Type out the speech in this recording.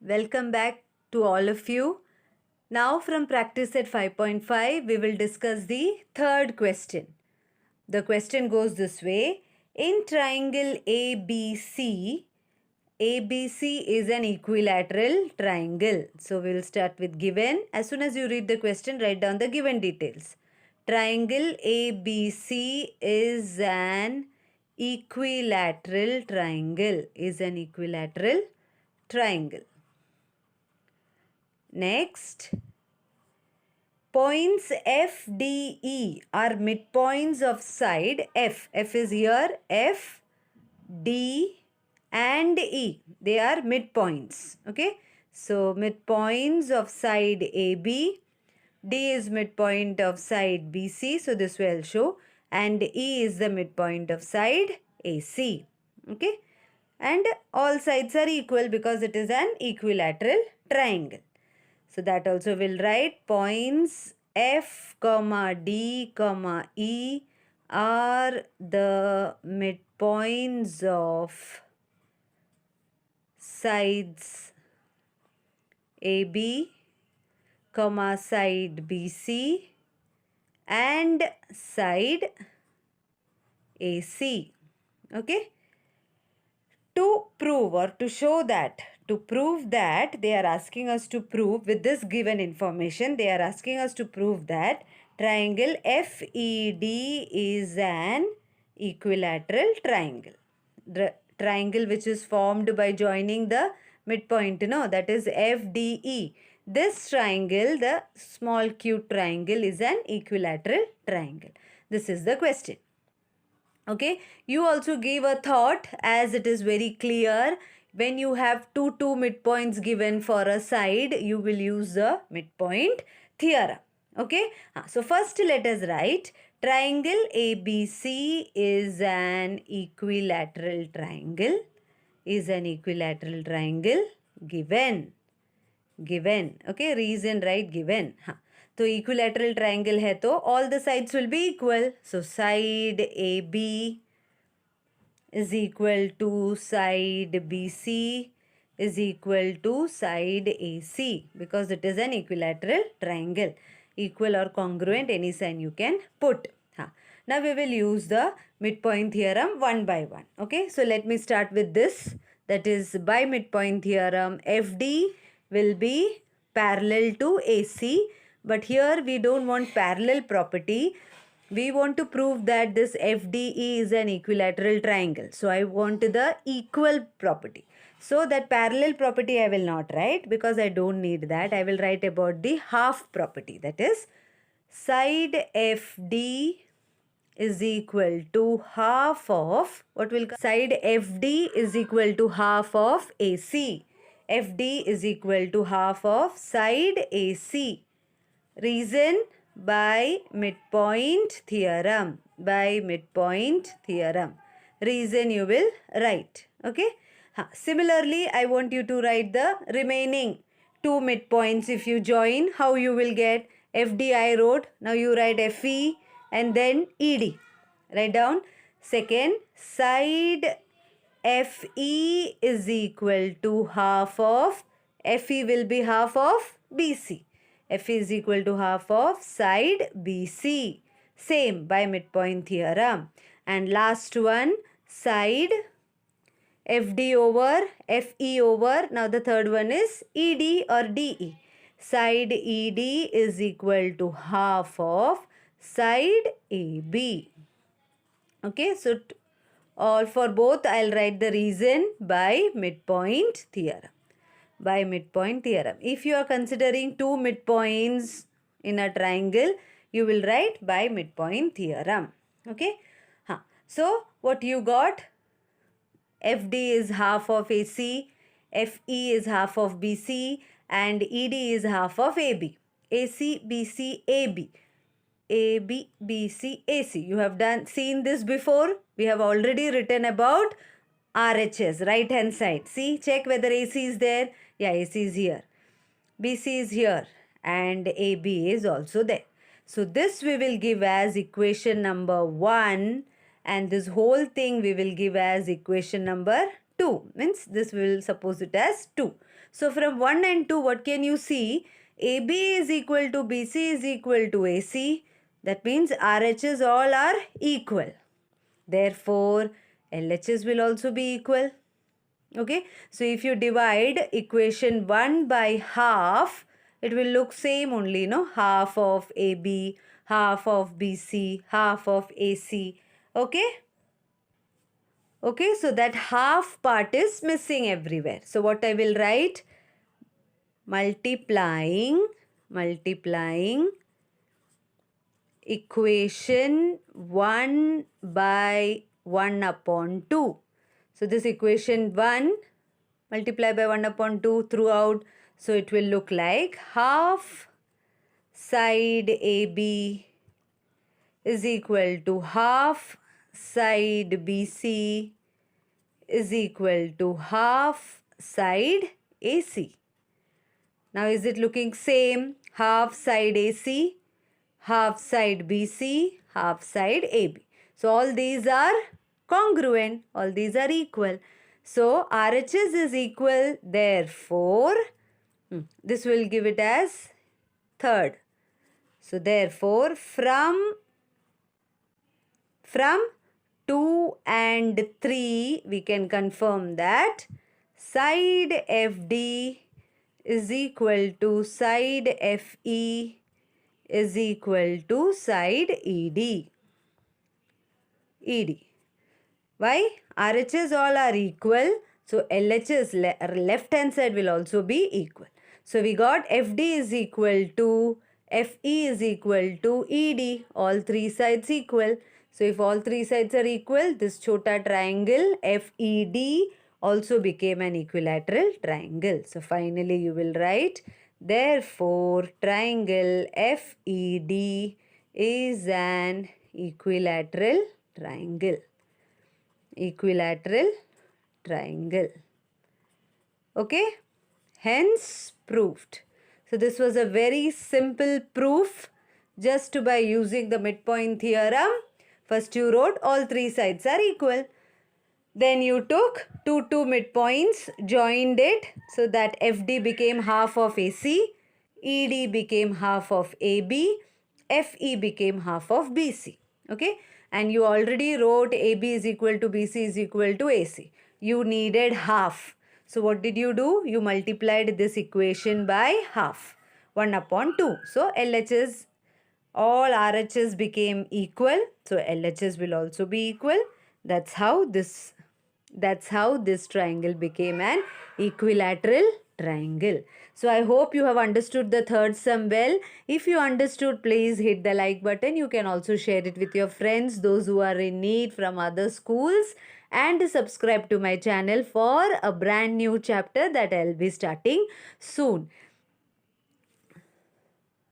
Welcome back to all of you. Now from practice set 5.5, we will discuss the third question. The question goes this way. In triangle ABC, ABC is an equilateral triangle. So we will start with given. As soon as you read the question, write down the given details. Triangle ABC is an equilateral triangle. Is an equilateral triangle. Next, points F, D, E are midpoints of side F. F is here. F, D and E. They are midpoints. Okay. So, midpoints of side AB. D is midpoint of side BC. So, this will show. And E is the midpoint of side AC. Okay. And all sides are equal because it is an equilateral triangle. So that also will write points F, D, E are the midpoints of sides AB, side BC and side AC. Okay. To prove or to show that, to prove that they are asking us to prove with this given information, they are asking us to prove that triangle FED is an equilateral triangle. The triangle which is formed by joining the midpoint, that is FDE. This triangle, the small cute triangle, is an equilateral triangle. This is the question. Okay, you also give a thought as it is very clear. When you have two midpoints given for a side, you will use the midpoint theorem. Okay, so first let us write triangle ABC is an equilateral triangle. Is an equilateral triangle given. Okay, reason right, given. तो equilateral triangle है तो all the sides will be equal. So side AB is equal to side BC is equal to side AC because it is an equilateral triangle. Equal or congruent, any sign you can put. Now we will use the midpoint theorem one by one. Okay, so let me start with this. That is, by midpoint theorem, FD will be parallel to AC. But here we don't want parallel property. We want to prove that this FDE is an equilateral triangle. So I want the equal property. So that parallel property I will not write because I don't need that. I will write about the half property. That is, side FD is equal to half of, what will come? Side FD is equal to half of AC. FD is equal to half of side AC. Reason by midpoint theorem. By midpoint theorem. Reason you will write. Okay. Similarly, I want you to write the remaining two midpoints. If you join, how you will get? FD I wrote. Now you write FE and then ED. Write down. Second, side FE is equal to half of, FE will be half of BC. FE is equal to half of side BC. Same by midpoint theorem. And last one, side FD over FE over. Now the third one is ED or DE. Side ED is equal to half of side AB. Okay, so all for both I'll write the reason by midpoint theorem. By midpoint theorem. If you are considering two midpoints in a triangle, you will write by midpoint theorem. Okay. So what you got? FD is half of AC, FE is half of BC and ED is half of AB. AC, BC, AB. AB, BC, AC. You have seen this before. We have already written about RHS, right hand side. See, check whether AC is there. Yeah, AC is here. BC is here and AB is also there. So this we will give as equation number 1 and this whole thing we will give as equation number 2. Means this we will suppose it as 2. So from 1 and 2, what can you see? AB is equal to BC is equal to AC. That means RHS all are equal. Therefore, LHS will also be equal. Okay, so if you divide equation 1 by half, it will look same only, no? Half of AB, half of BC, half of AC. Okay? Okay, so that half part is missing everywhere. So what I will write? Multiplying equation 1 by 1 upon 2. So this equation 1 multiply by 1 upon 2 throughout. So it will look like half side AB is equal to half side BC is equal to half side AC. Now is it looking same? Half side AC, half side BC, half side AB. So all these are congruent, all these are equal. So RHS is equal, therefore, this will give it as third. So therefore, from 2 and 3, we can confirm that side FD is equal to side FE is equal to side ED. Why? RHS all are equal. So LHS left hand side will also be equal. So we got FD is equal to FE is equal to ED. All three sides equal. So if all three sides are equal, this chota triangle FED also became an equilateral triangle. So finally you will write, therefore triangle FED is an equilateral triangle. Equilateral triangle. Okay? Hence proved. So this was a very simple proof just by using the midpoint theorem. First you wrote all three sides are equal. Then you took two midpoints, joined it so that FD became half of AC, ED became half of AB, FE became half of BC. Okay? And you already wrote AB is equal to BC is equal to AC. You needed half. So what did you do? You multiplied this equation by half. 1 upon 2. So LHS, all RHS became equal. So LHS will also be equal. That's how this triangle became an equilateral triangle. So I hope you have understood the third sum well. If you understood, please hit the like button. You can also share it with your friends, those who are in need from other schools, and subscribe to my channel for a brand new chapter that I'll be starting soon.